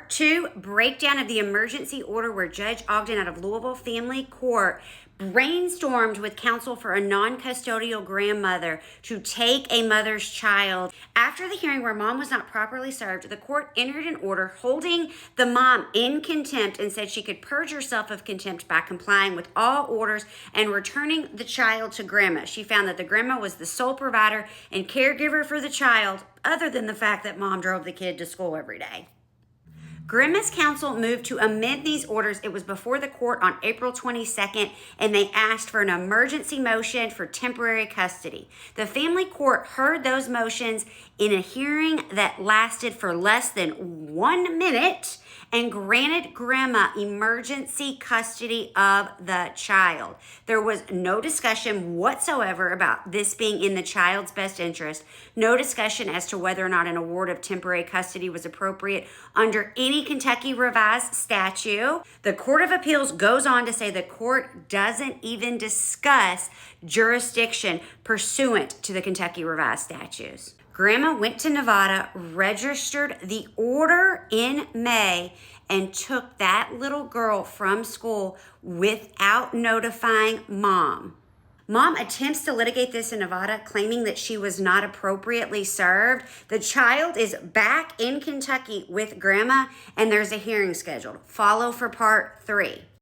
Part 2, breakdown of the emergency order where Judge Ogden out of Louisville Family Court brainstormed with counsel for a non-custodial grandmother to take a mother's child. After the hearing where mom was not properly served, the court entered an order holding the mom in contempt and said she could purge herself of contempt by complying with all orders and returning the child to grandma. She found that the grandma was the sole provider and caregiver for the child, other than the fact that mom drove the kid to school every day. Grandma's counsel moved to amend these orders. It was before the court on April 22nd, and they asked for an emergency motion for temporary custody. The family court heard those motions in a hearing that lasted for less than 1 minute and granted grandma emergency custody of the child. There was no discussion whatsoever about this being in the child's best interest, no discussion as to whether or not an award of temporary custody was appropriate under any Kentucky revised statute. The Court of Appeals goes on to say the court doesn't even discuss jurisdiction pursuant to the Kentucky revised statutes. Grandma went to Nevada, registered the order in May, and took that little girl from school without notifying mom. Mom attempts to litigate this in Nevada, claiming that she was not appropriately served. The child is back in Kentucky with grandma, and there's a hearing scheduled. Follow for part 3.